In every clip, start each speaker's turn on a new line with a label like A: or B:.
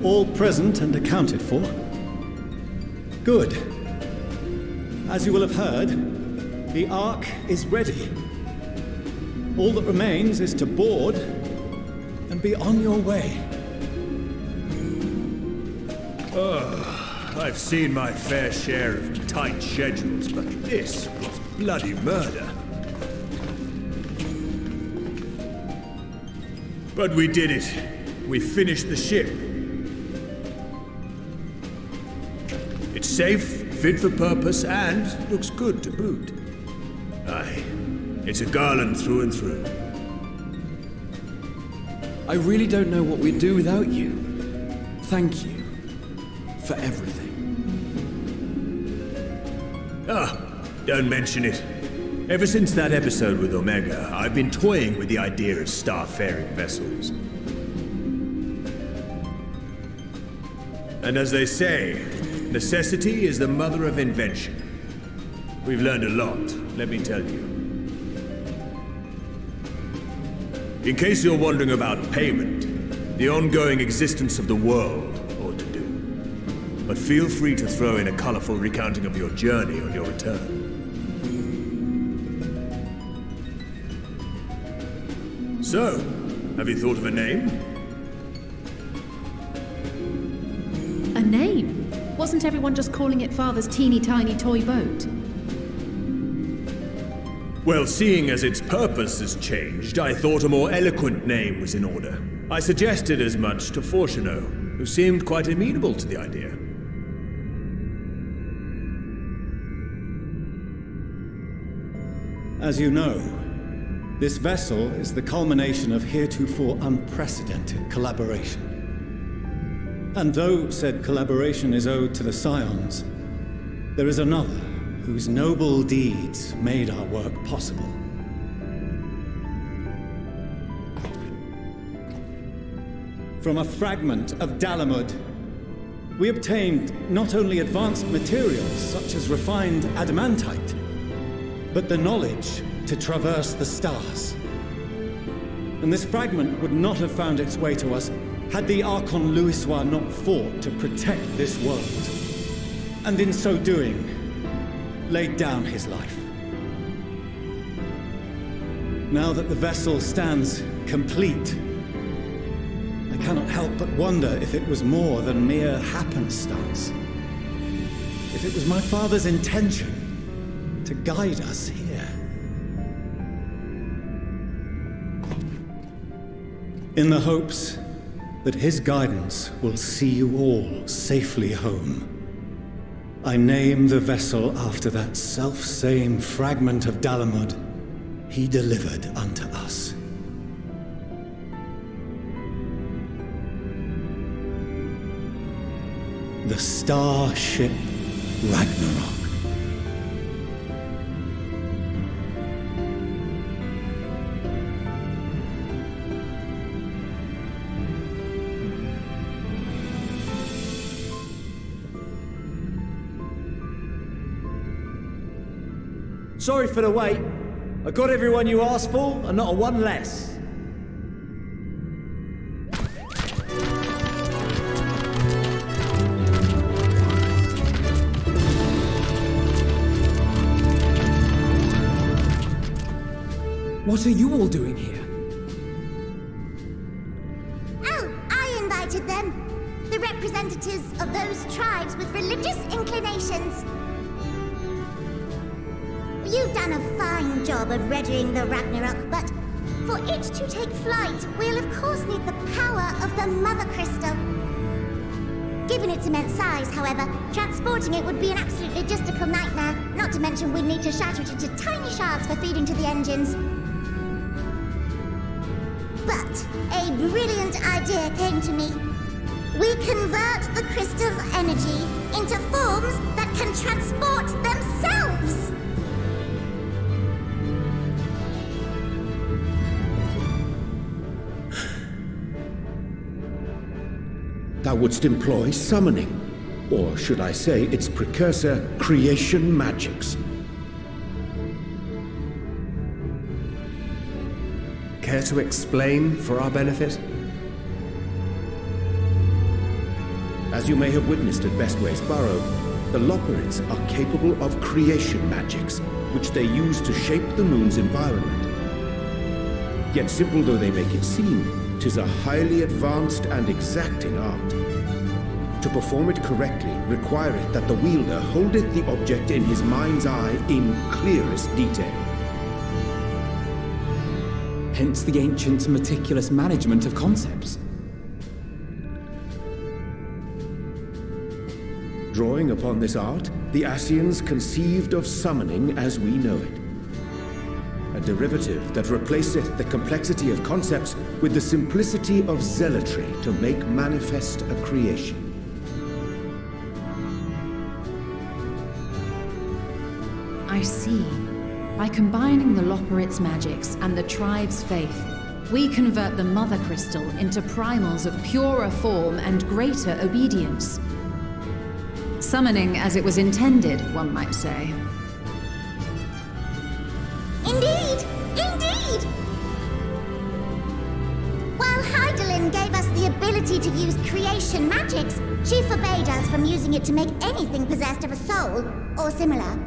A: All present and accounted for? Good. As you will have heard, the Ark is ready. All that remains is to board and be on your way.
B: I've seen my fair share of tight schedules, but this was bloody murder. But we did it. We finished the ship. It's safe, fit for purpose, and looks good to boot. Aye, it's a garland through and through.
C: I really don't know what we'd do without you. Thank you for everything.
B: Don't mention it. Ever since that episode with Omega, I've been toying with the idea of starfaring vessels. And as they say, necessity is the mother of invention. We've learned a lot, let me tell you. In case you're wondering about payment, the ongoing existence of the world ought to do. But feel free to throw in a colorful recounting of your journey on your return. So, have you thought of a name?
D: A name? Wasn't everyone just calling it Father's teeny tiny toy boat?
B: Well, seeing as its purpose has changed, I thought a more eloquent name was in order. I suggested as much to Fortuno, who seemed quite amenable to the idea.
A: As you know, this vessel is the culmination of heretofore unprecedented collaboration. And though said collaboration is owed to the Scions, there is another whose noble deeds made our work possible. From a fragment of Dalamud, we obtained not only advanced materials such as refined adamantite, but the knowledge to traverse the stars. And this fragment would not have found its way to us had the Archon Louisois not fought to protect this world, and in so doing, laid down his life. Now that the vessel stands complete, I cannot help but wonder if it was more than mere happenstance. If it was my father's intention to guide us here. In the hopes that his guidance will see you all safely home, I name the vessel after that self-same fragment of Dalamud he delivered unto us. The Starship Ragnarok.
E: Sorry for the wait. I got everyone you asked for, and not a one less.
C: What are you all doing here?
F: Oh, I invited them. The representatives of those tribes with religious inclinations. You've done a fine job of readying the Ragnarok, but for it to take flight, we'll of course need the power of the Mother Crystal. Given its immense size, however, transporting it would be an absolute logistical nightmare, not to mention we'd need to shatter it into tiny shards for feeding to the engines. But a brilliant idea came to me. We convert the crystal's energy into forms that can transport themselves!
G: Thou wouldst employ summoning, or should I say its precursor, creation magics.
H: Care to explain for our benefit?
G: As you may have witnessed at Bestway's Burrow, the Loporrits are capable of creation magics, which they use to shape the moon's environment. Yet simple though they make it seem, 'tis a highly advanced and exacting art. To perform it correctly requireth that the wielder holdeth the object in his mind's eye in clearest detail.
C: Hence the ancients' meticulous management of concepts.
G: Drawing upon this art, the Ascians conceived of summoning as we know it. A derivative that replaceth the complexity of concepts with the simplicity of zealotry to make manifest a creation.
D: I see. By combining the Loporrit's magics and the tribe's faith, we convert the Mother Crystal into primals of purer form and greater obedience. Summoning as it was intended, one might say.
F: Indeed! Indeed! While Heidelin gave us the ability to use creation magics, she forbade us from using it to make anything possessed of a soul, or similar.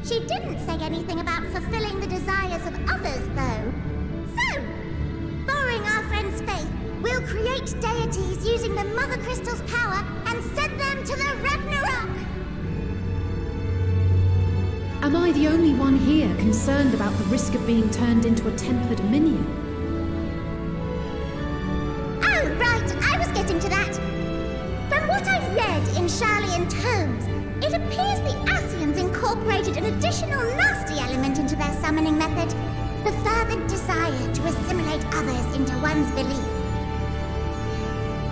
F: She didn't say anything about fulfilling the desires of others, though. So, borrowing our friend's faith, we'll create deities using the Mother Crystal's power and send them to the Ragnarok!
D: Am I the only one here concerned about the risk of being turned into a tempered minion?
F: Oh, right, I was getting to that. From what I've read in Sharlayan tomes, it appears the Ascians incorporated an additional nasty element into their summoning method, the fervent desire to assimilate others into one's belief.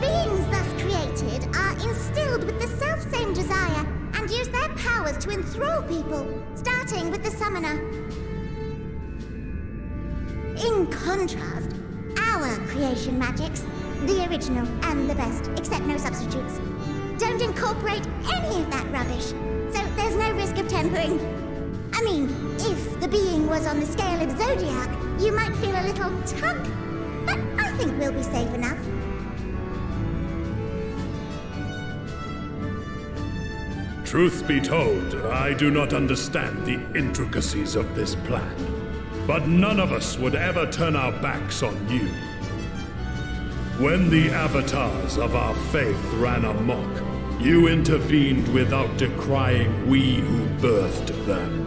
F: Beings thus created are instilled with the self-same desire and use their powers to enthrall people, starting with the summoner. In contrast, our creation magics, the original and the best, except no substitutes, don't incorporate any of that rubbish, so there's no risk of tempering. I mean, if the being was on the scale of Zodiac, you might feel a little tug, but I think we'll be safe enough.
H: Truth be told, I do not understand the intricacies of this plan. But none of us would ever turn our backs on you. When the avatars of our faith ran amok, you intervened without decrying we who birthed them.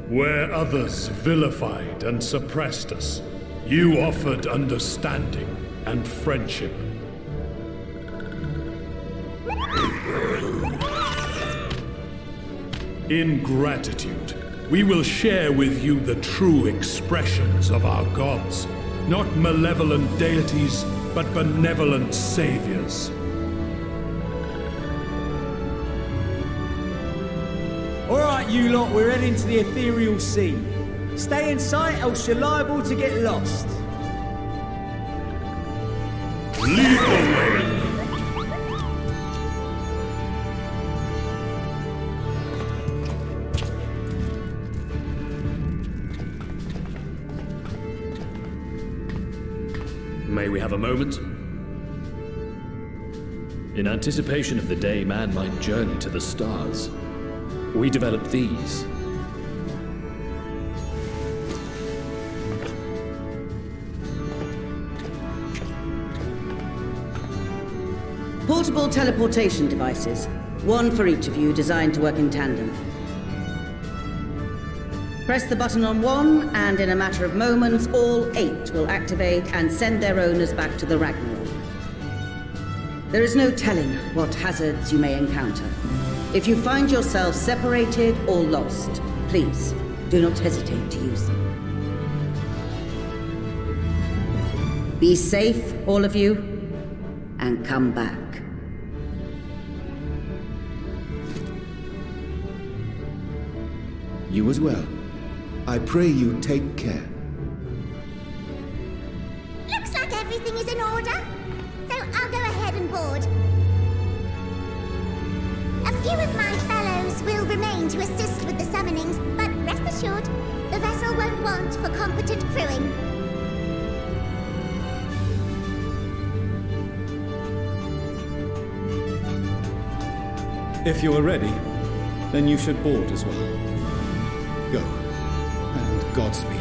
H: Where others vilified and suppressed us, you offered understanding and friendship. In gratitude, we will share with you the true expressions of our gods. Not malevolent deities, but benevolent saviors.
E: Alright, you lot, we're heading to the ethereal sea. Stay in sight, else you're liable to get lost.
H: Lead the way!
I: May we have a moment? In anticipation of the day man might journey to the stars, we developed these.
J: Portable teleportation devices. One for each of you, designed to work in tandem. Press the button on one, and in a matter of moments, all 8 will activate and send their owners back to the Ragnarok. There is no telling what hazards you may encounter. If you find yourself separated or lost, please do not hesitate to use them. Be safe, all of you, and come back.
G: You as well. I pray you take care.
F: Looks like everything is in order, so I'll go ahead and board. A few of my fellows will remain to assist with the summonings, but rest assured, the vessel won't want for competent crewing.
A: If you are ready, then you should board as well. Go, and Godspeed.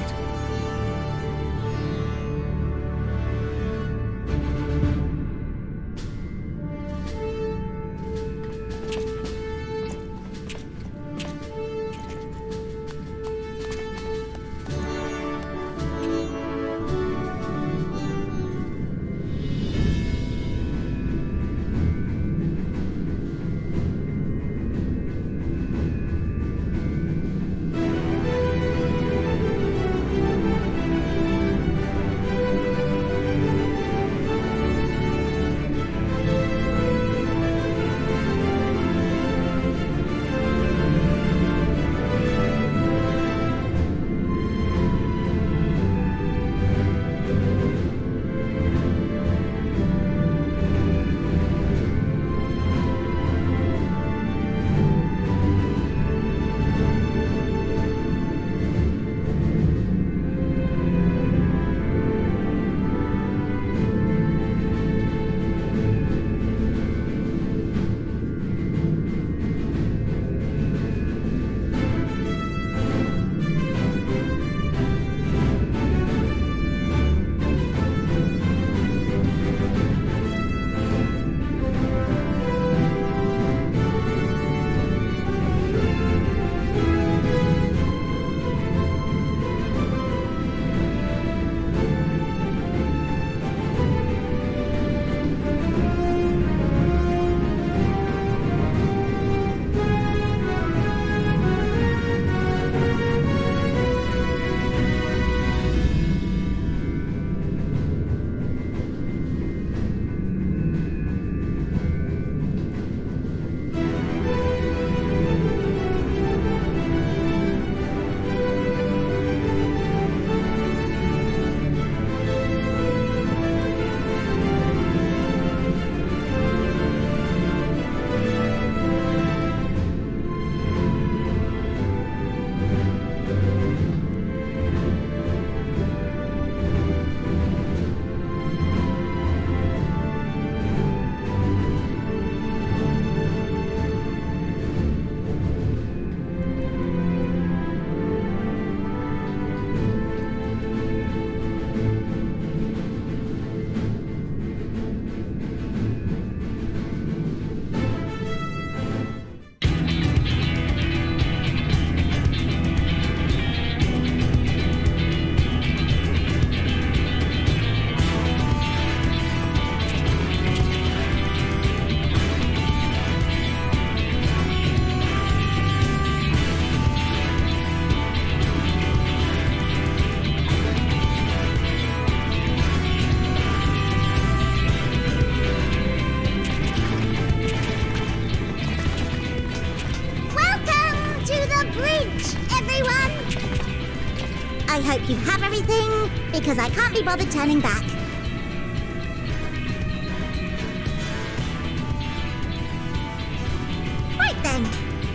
F: I hope you have everything, because I can't be bothered turning back. Right then,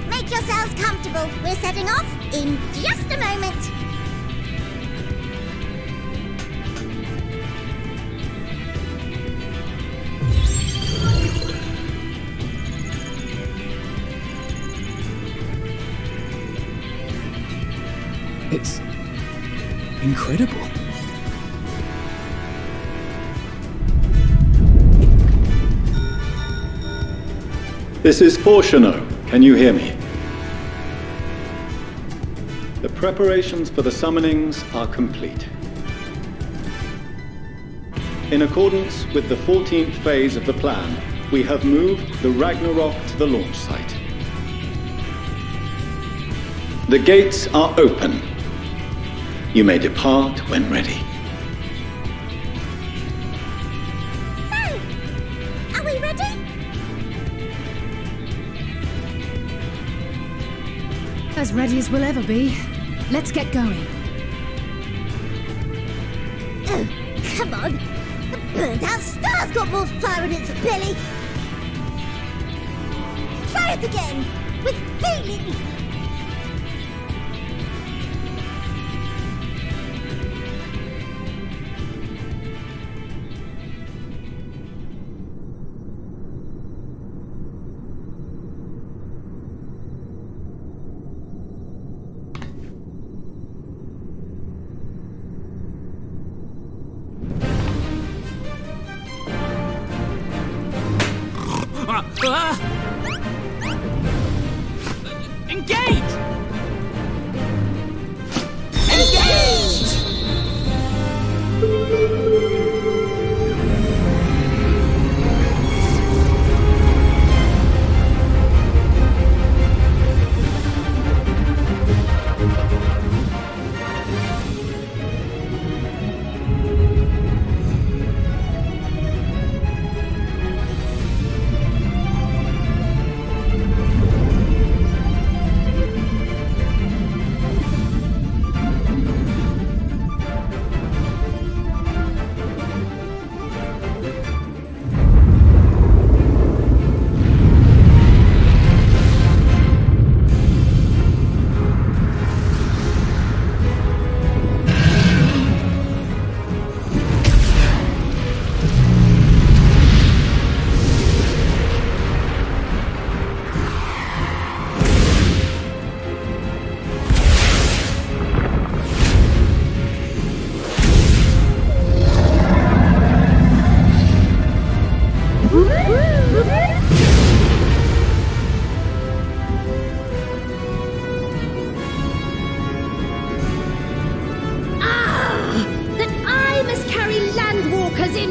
F: make yourselves comfortable. We're setting off in just a moment.
C: It's incredible.
A: This is Fortuno. Can you hear me? The preparations for the summonings are complete. In accordance with the 14th phase of the plan, we have moved the Ragnarok to the launch site. The gates are open. You may depart when ready.
F: So, are we ready?
D: As ready as we'll ever be. Let's get going.
F: Oh, come on. The burned-out star's got more fire in its belly. Try it again, with feeling.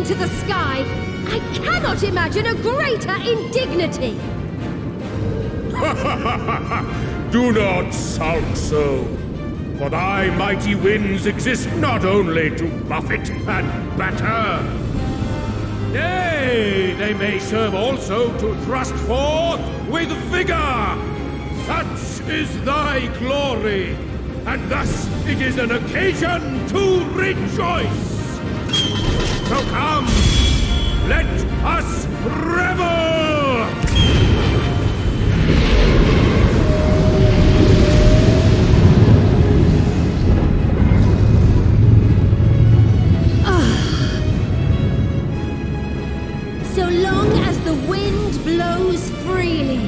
K: into the sky, I cannot imagine a greater indignity!
H: Do not sulk so, for thy mighty winds exist not only to buffet and batter. Nay, they may serve also to thrust forth with vigor. Such is thy glory, and thus it is an occasion to rejoice. So come, let us revel!
K: So long as the wind blows freely,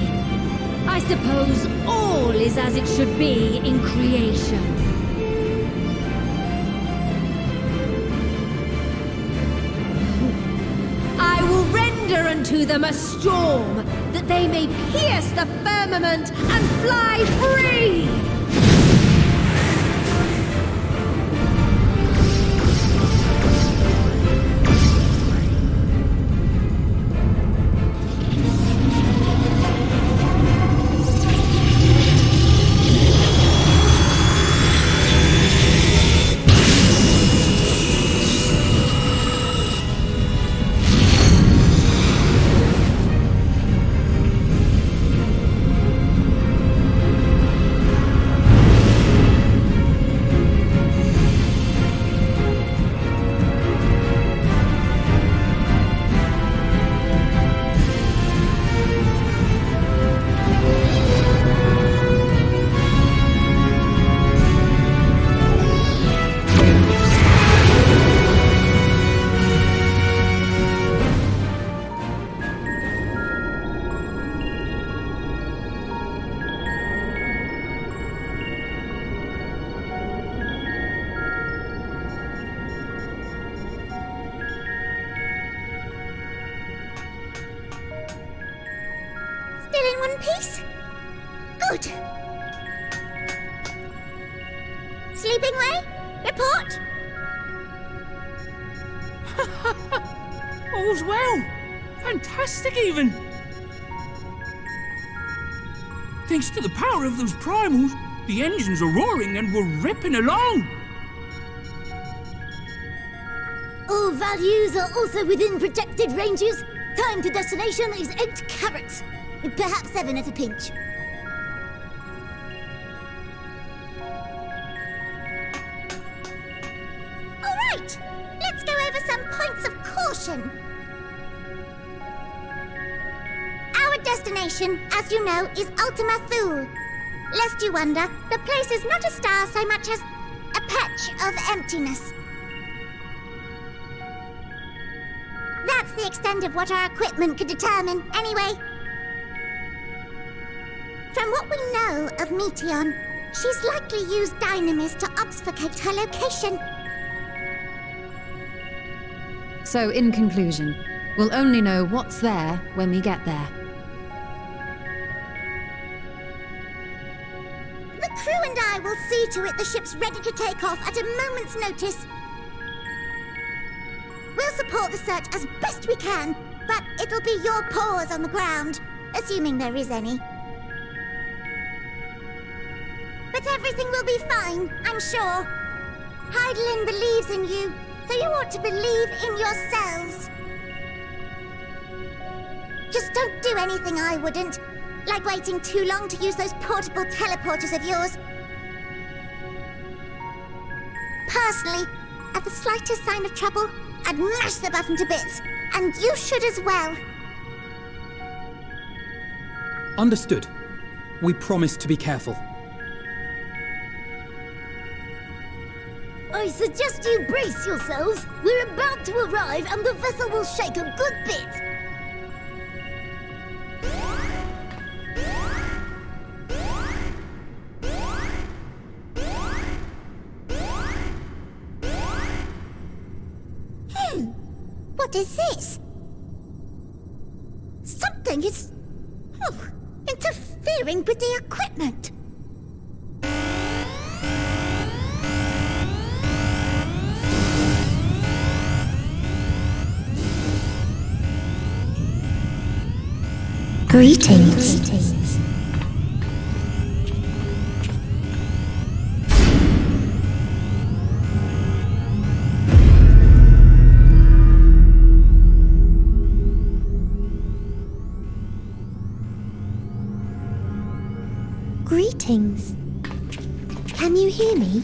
K: I suppose all is as it should be in creation. I will render unto them a storm, that they may pierce the firmament and fly free!
F: Still in one piece? Good. Sleeping way? Report?
E: All's well. Fantastic, even. Thanks to the power of those primals, the engines are roaring and we're ripping along.
F: All values are also within protected ranges. Time to destination is 8 carats. Perhaps 7 at a pinch. All right, let's go over some points of caution. Our destination, as you know, is Ultima Thule. Lest you wonder, the place is not a star so much as a patch of emptiness. That's the extent of what our equipment could determine, anyway. From what we know of Meteon, she's likely used dynamis to obfuscate her location.
D: So, in conclusion, we'll only know what's there when we get there.
F: The crew and I will see to it the ship's ready to take off at a moment's notice. We'll support the search as best we can, but it'll be your paws on the ground, assuming there is any. But everything will be fine, I'm sure. Hydaelyn believes in you, so you ought to believe in yourselves. Just don't do anything I wouldn't, like waiting too long to use those portable teleporters of yours. Personally, at the slightest sign of trouble, I'd mash the button to bits, and you should as well.
C: Understood. We promise to be careful.
F: I suggest you brace yourselves. We're about to arrive and the vessel will shake a good bit. What is this? Something is... interfering with the equipment. Greetings. Greetings. Can you hear me?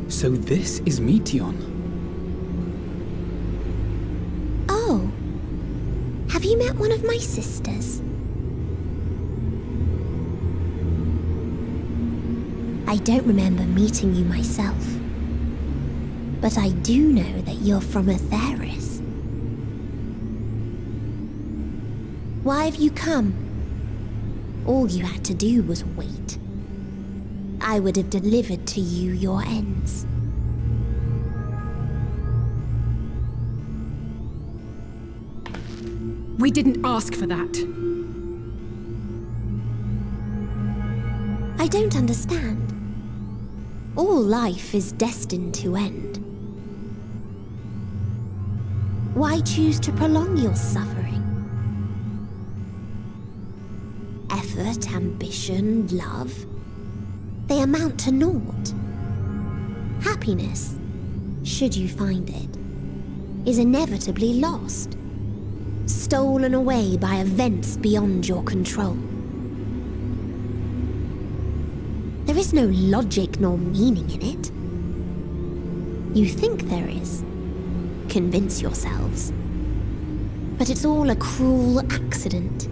C: So this is Meteon.
F: Oh. Have you met one of my sisters? I don't remember meeting you myself. But I do know that you're from Atheris. Why have you come? All you had to do was wait. I would have delivered to you your ends.
L: We didn't ask for that.
F: I don't understand. All life is destined to end. Why choose to prolong your suffering? Effort, ambition, love, they amount to naught. Happiness, should you find it, is inevitably lost, stolen away by events beyond your control. There is no logic nor meaning in it. You think there is. Convince yourselves. But it's all a cruel accident.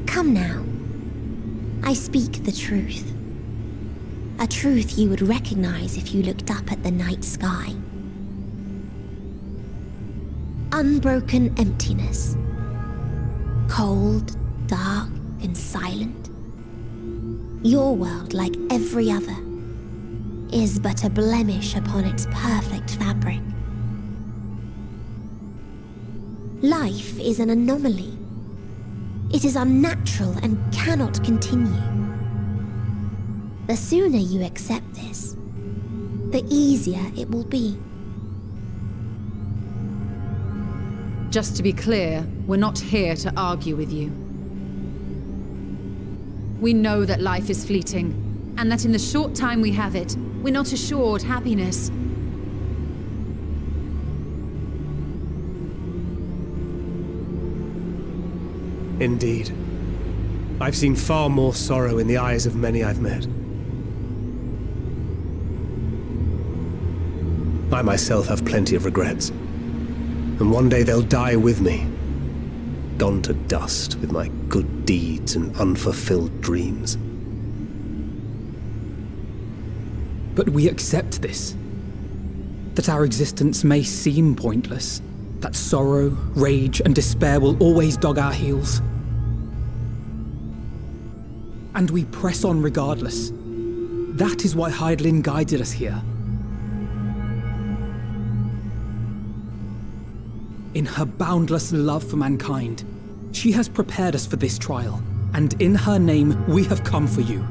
F: Come now. I speak the truth. A truth you would recognize if you looked up at the night sky. Unbroken emptiness. Cold, dark, and silent. Your world, like every other, is but a blemish upon its perfect fabric. Life is an anomaly. It is unnatural and cannot continue. The sooner you accept this, the easier it will be.
D: Just to be clear, we're not here to argue with you. We know that life is fleeting, and that in the short time we have it, we're not assured happiness.
M: Indeed. I've seen far more sorrow in the eyes of many I've met. I myself have plenty of regrets. And one day they'll die with me, gone to dust with my good deeds and unfulfilled dreams.
C: But we accept this. That our existence may seem pointless. That sorrow, rage, and despair will always dog our heels. And we press on regardless. That is why Hydaelyn guided us here. In her boundless love for mankind, she has prepared us for this trial, and in her name, we have come for you.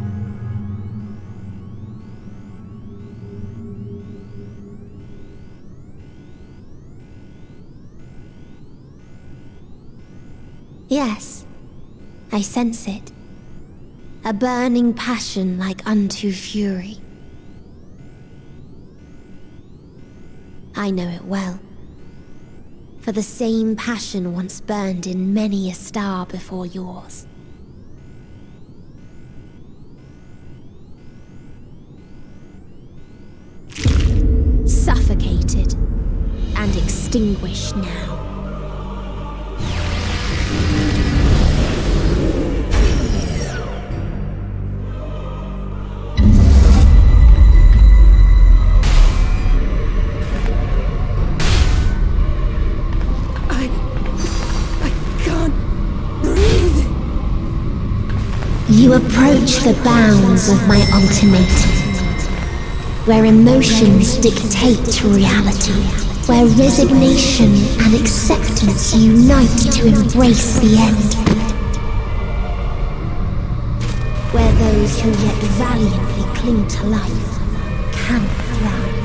F: Yes, I sense it. A burning passion like unto fury. I know it well. For the same passion once burned in many a star before yours. Suffocated and extinguished now. You approach the bounds of my ultimate. where emotions dictate reality, where resignation and acceptance unite to embrace the end, where those who yet valiantly cling to life can thrive.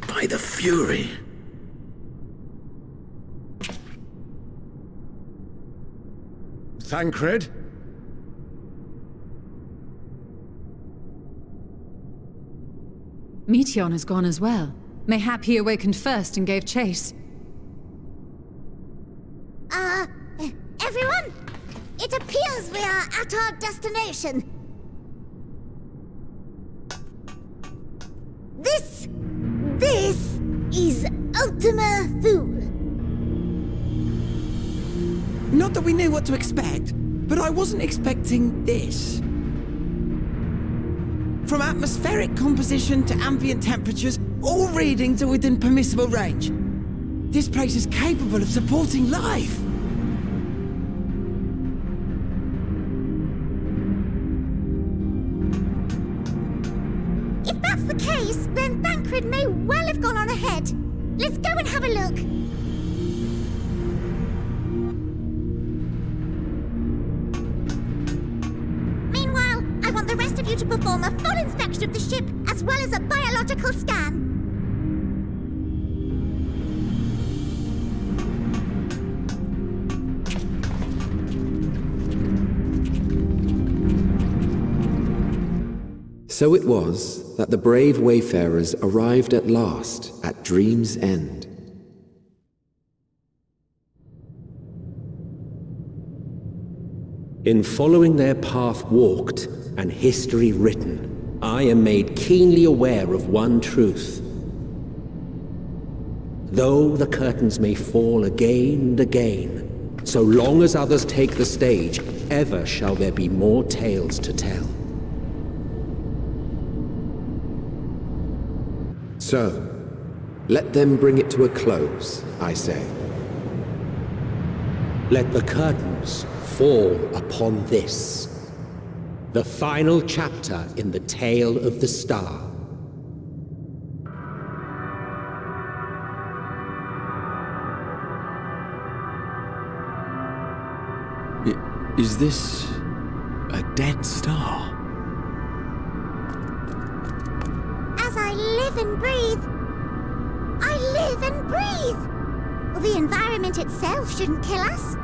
G: By the Fury. Thancred?
D: Meteon has gone as well. Mayhap he awakened first and gave chase.
F: Everyone? It appears we are at our destination. This is Ultima Thule.
N: Not that we knew what to expect, but I wasn't expecting this. From atmospheric composition to ambient temperatures, all readings are within permissible range. This place is capable of supporting life.
F: If that's the case, then Thancred may well have gone on ahead. Let's go and have a look. Meanwhile, I want the rest of you to perform a full inspection of the ship, as well as a biological scan.
O: So it was that the brave wayfarers arrived at last at Dream's End. In following their path walked and history written, I am made keenly aware of one truth. Though the curtains may fall again and again, so long as others take the stage, ever shall there be more tales to tell. So, let them bring it to a close, I say. Let the curtains fall upon this, the final chapter in the tale of the star.
N: Is this a dead star?
F: As I live and breathe, I live and breathe. Well, the environment itself shouldn't kill us.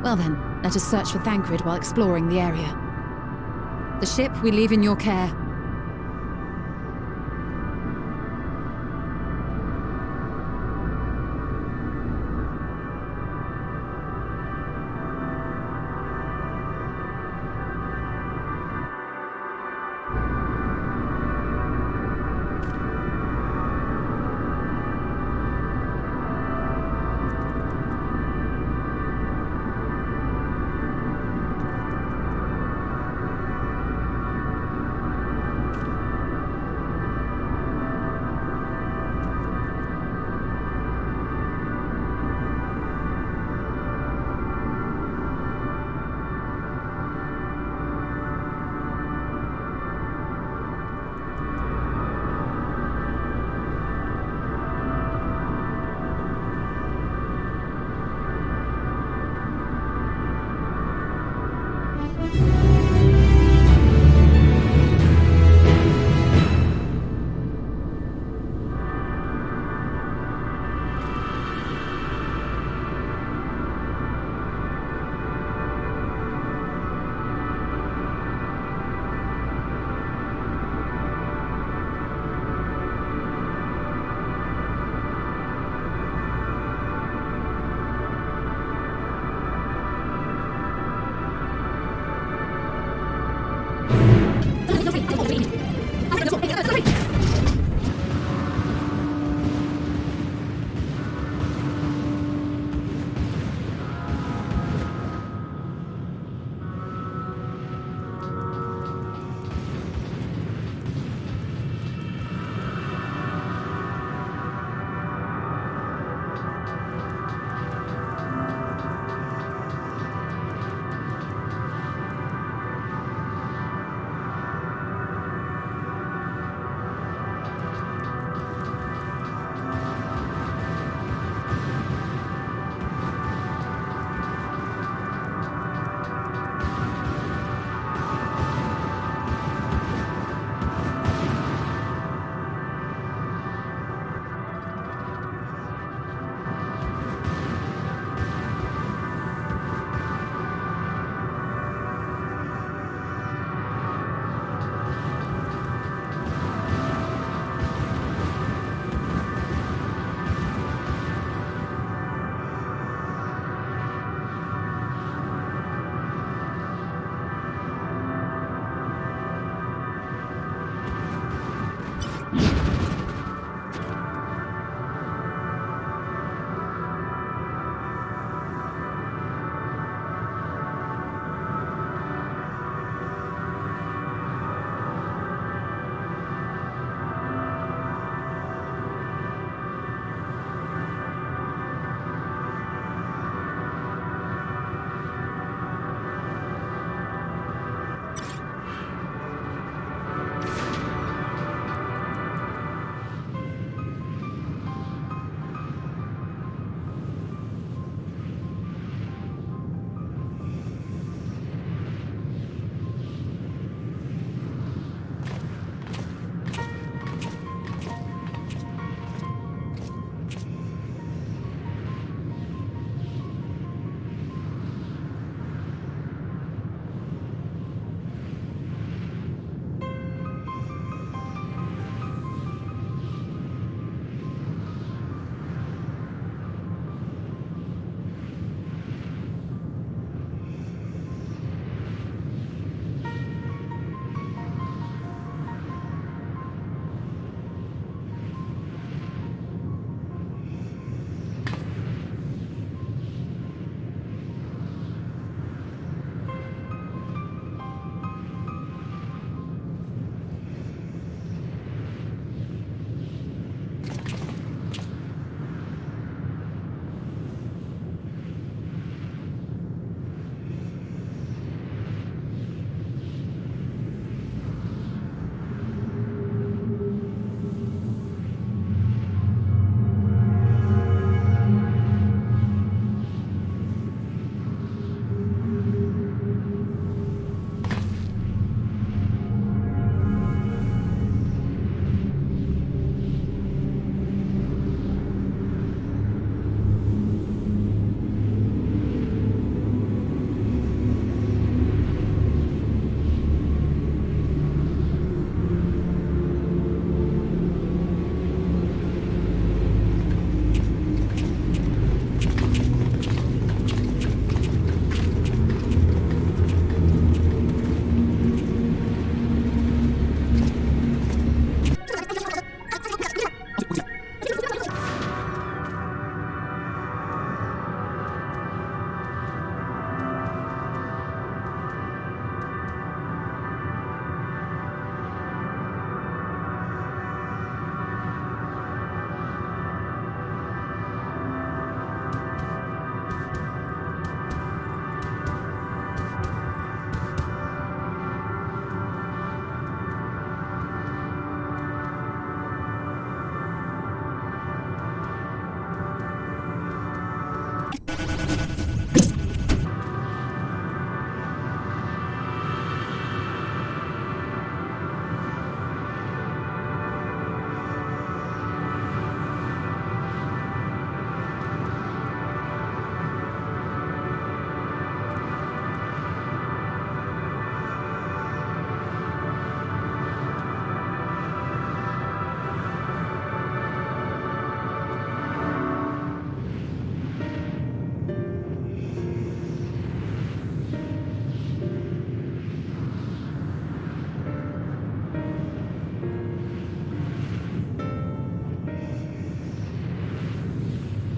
D: Well then, let us search for Thancred while exploring the area. The ship we leave in your care.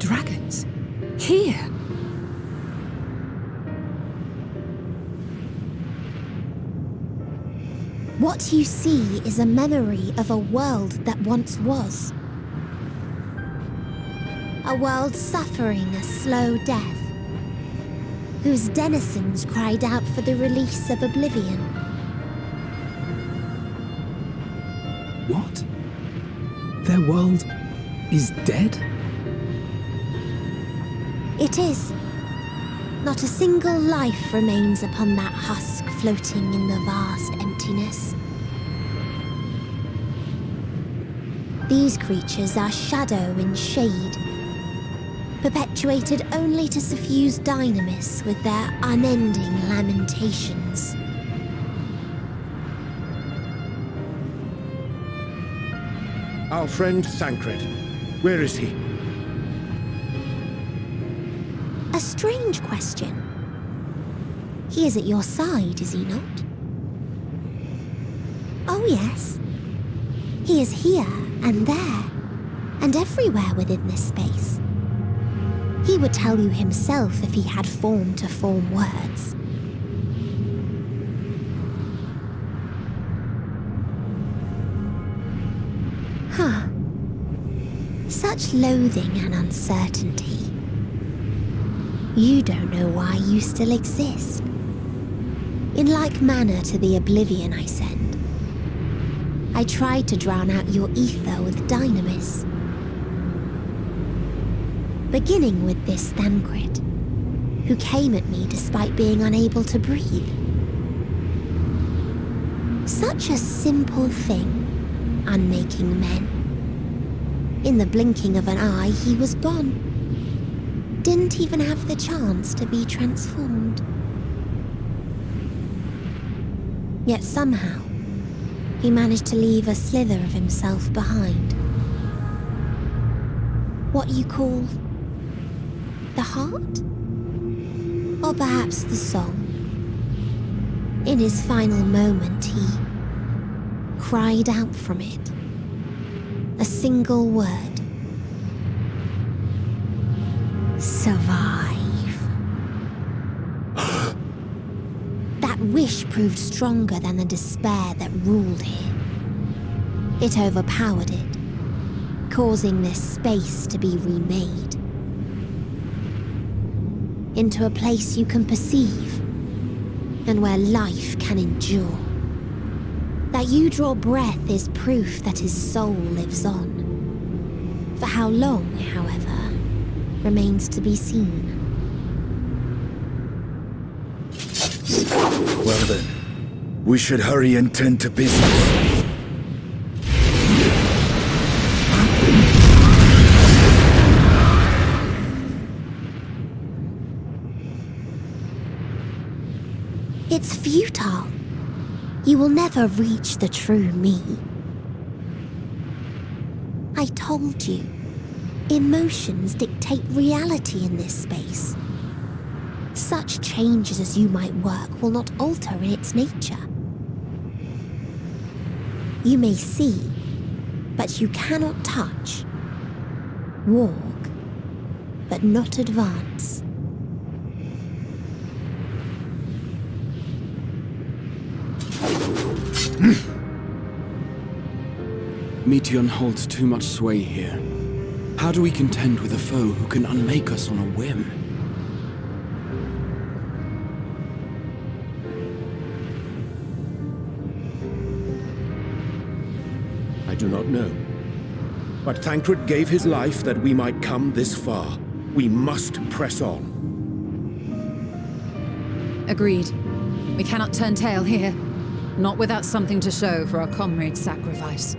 L: dragons. Here.
F: What you see is a memory of a world that once was. A world suffering a slow death, whose denizens cried out for the release of oblivion.
C: What? Their world is dead?
F: It is. Not a single life remains upon that husk floating in the vast emptiness. These creatures are shadow and shade, perpetuated only to suffuse dynamis with their unending lamentations.
G: Our friend Thancred, where is he?
F: A strange question. He is at your side, is he not? Oh yes. He is here and there, and everywhere within this space. He would tell you himself if he had form to form words. Huh. Such loathing and uncertainty. You don't know why you still exist. In like manner to the oblivion I send, I tried to drown out your ether with dynamis. Beginning with this Thancred, who came at me despite being unable to breathe. Such a simple thing, unmaking men. In the blinking of an eye, he was gone. Didn't even have the chance to be transformed. Yet somehow, he managed to leave a slither of himself behind. What you call the heart? Or perhaps the soul. In his final moment, he cried out from it. A single word. Survive. That wish proved stronger than the despair that ruled here. It overpowered it, causing this space to be remade. Into a place you can perceive, and where life can endure. That you draw breath is proof that his soul lives on. For how long, however, remains to be seen.
P: Well then, we should hurry and tend to business.
F: It's futile. You will never reach the true me. I told you. Emotions dictate reality in this space. Such changes as you might work will not alter in its nature. You may see, but you cannot touch. Walk, but not advance.
Q: Meteion holds too much sway here. How do we contend with a foe who can unmake us on a whim?
G: I do not know. But Thancred gave his life that we might come this far. We must press on.
D: Agreed. We cannot turn tail here. Not without something to show for our comrade's sacrifice.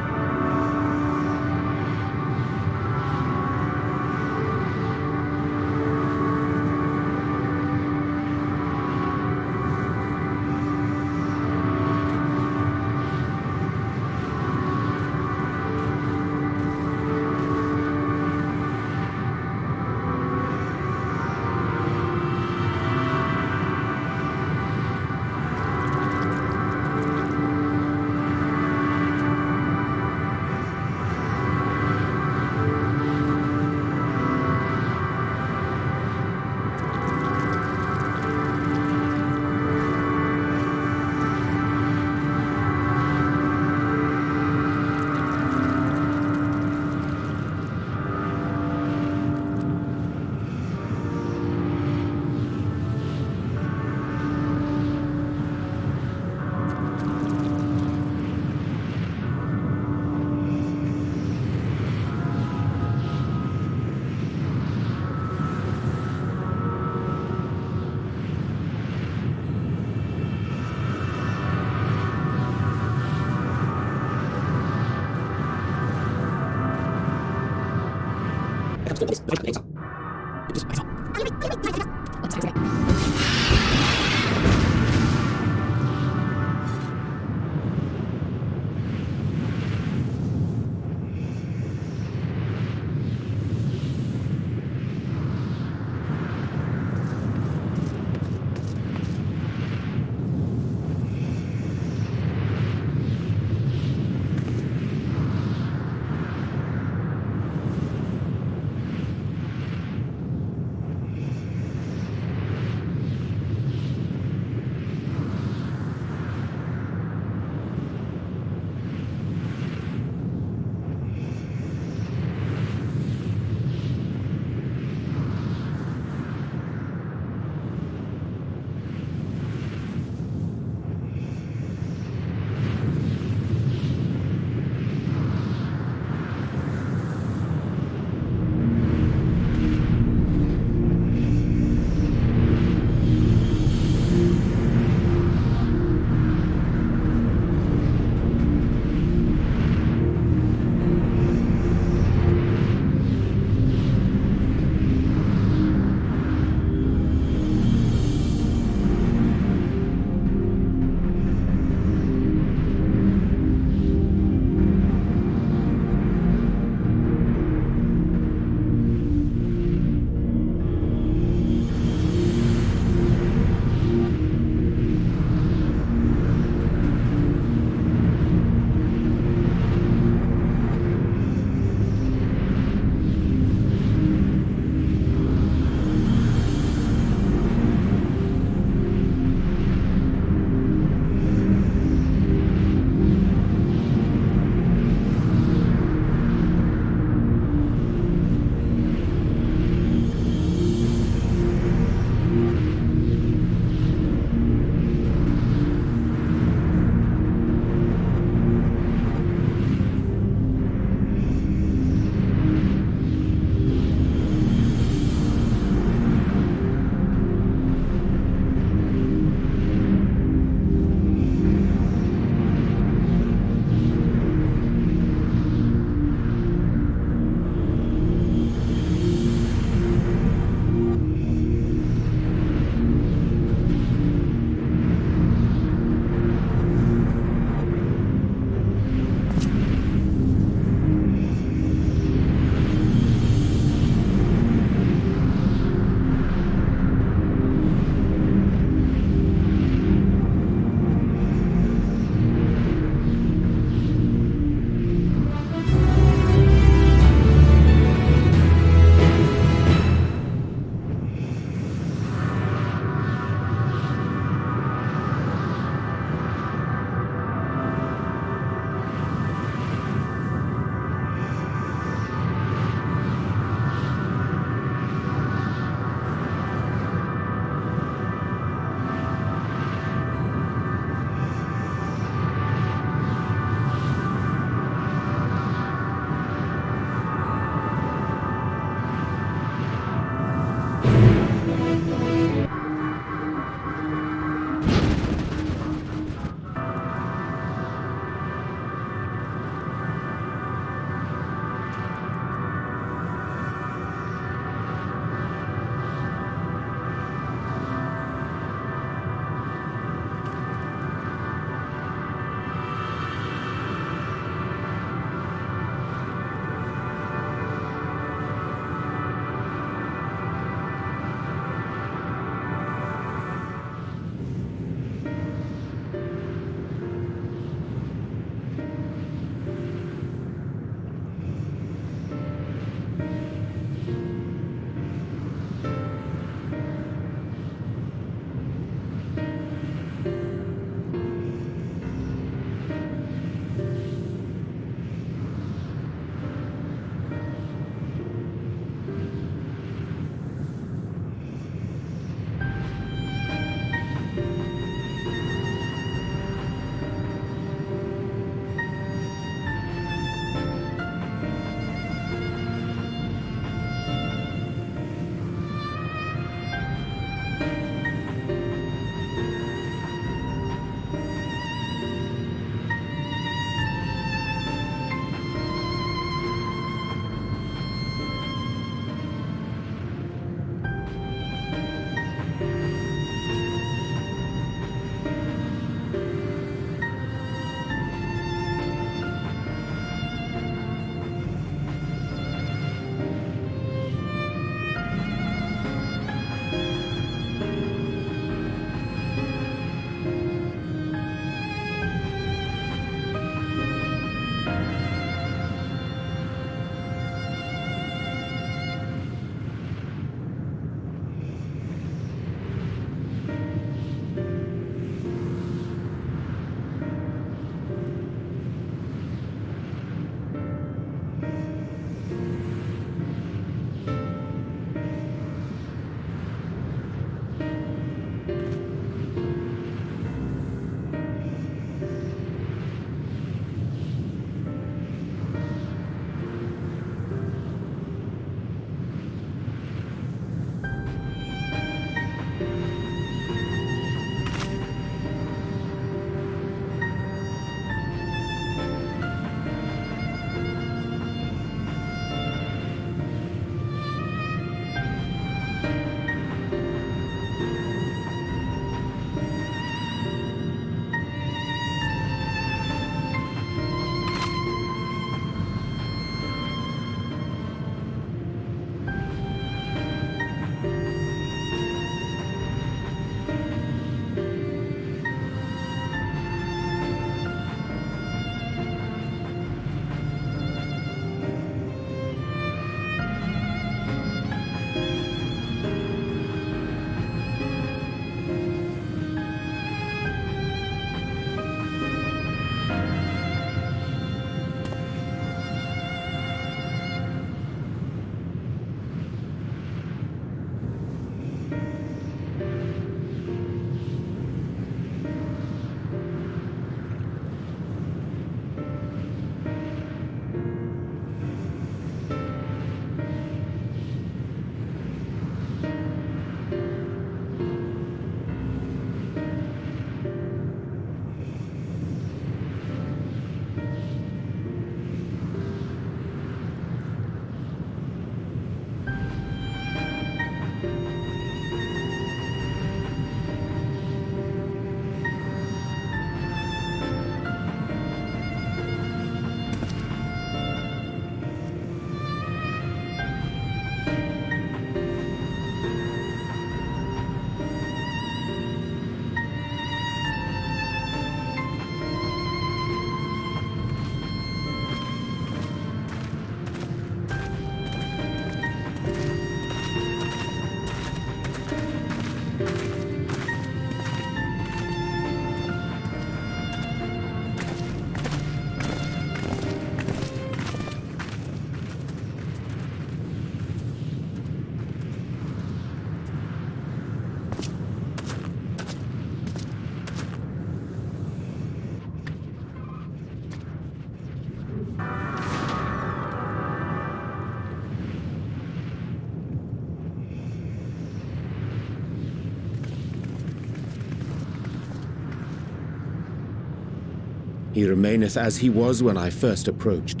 G: He remaineth as he was when I first approached,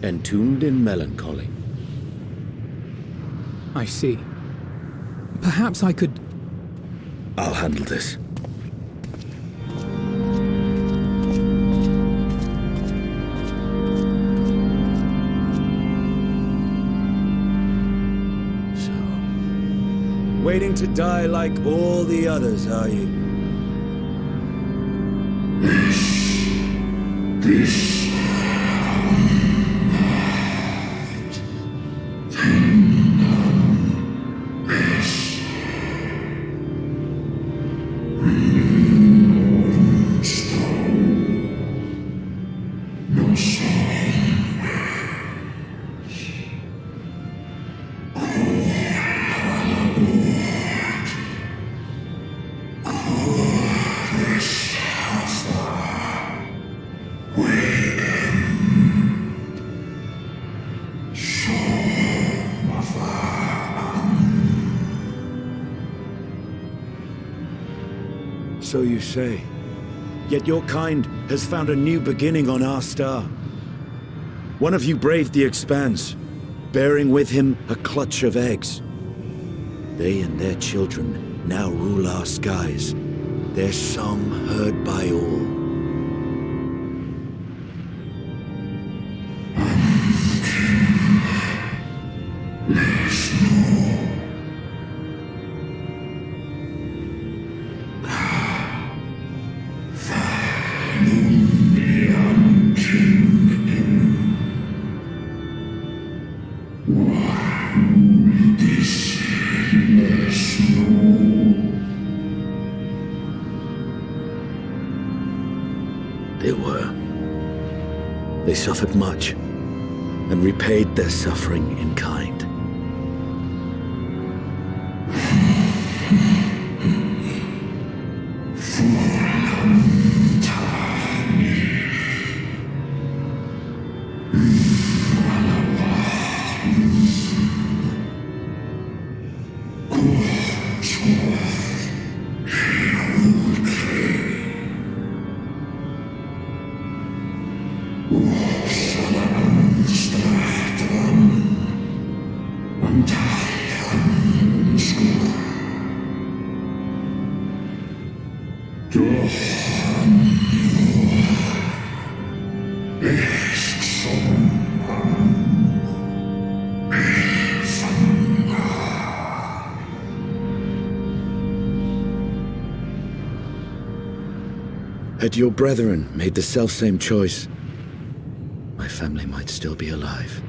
G: entombed in melancholy.
C: I see. Perhaps I could...
P: I'll handle this.
E: Waiting to die like all the others, are you?
H: This
E: So you say. Yet your kind has found a new beginning on our star. One of you braved the Expanse, bearing with him a clutch of eggs. They and their children now rule our skies, their song heard by all. They suffered much, and repaid their suffering in kind. Had your brethren made the selfsame choice, my family might still be alive.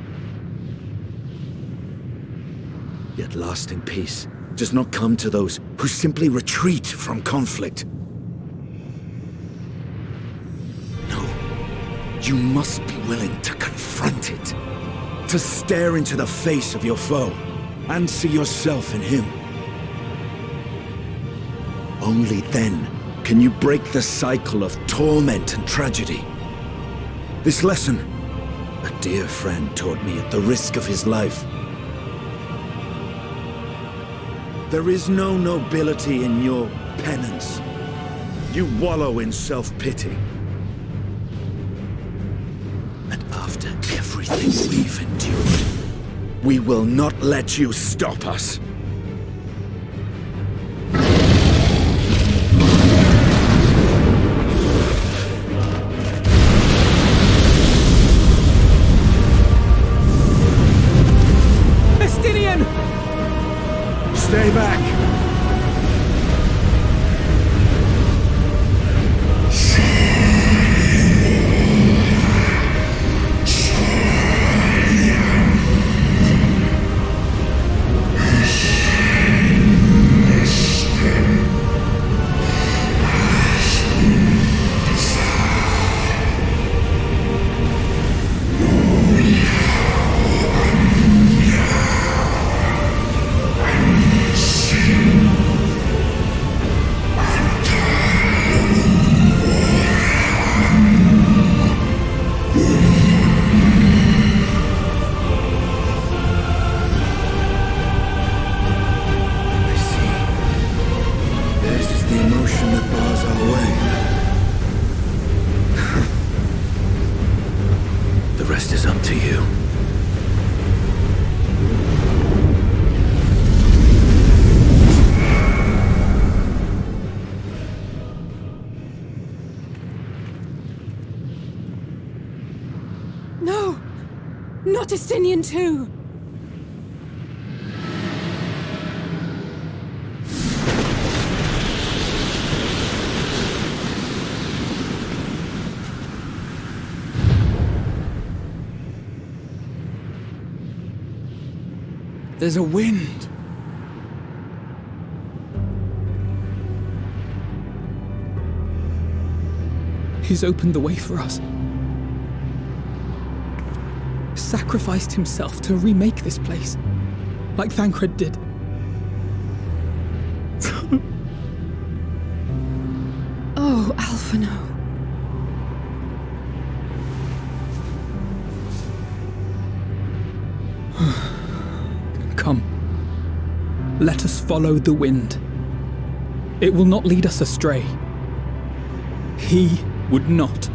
E: Yet lasting peace does not come to those who simply retreat from conflict. No, you must be willing to confront it, to stare into the face of your foe, and see yourself in him. Only then can you break the cycle of torment and tragedy. This lesson, a dear friend taught me at the risk of his life. There is no nobility in your penance. You wallow in self-pity. And after everything we've endured, we will not let you stop us. Stay back!
H: This
E: rest is up to you.
L: No! Not Estinian too!
Q: There's a wind.
C: He's opened the way for us. Sacrificed himself to remake this place, like Thancred did.
L: Oh, Alphino.
C: Come. Let us follow the wind. It will not lead us astray. He would not.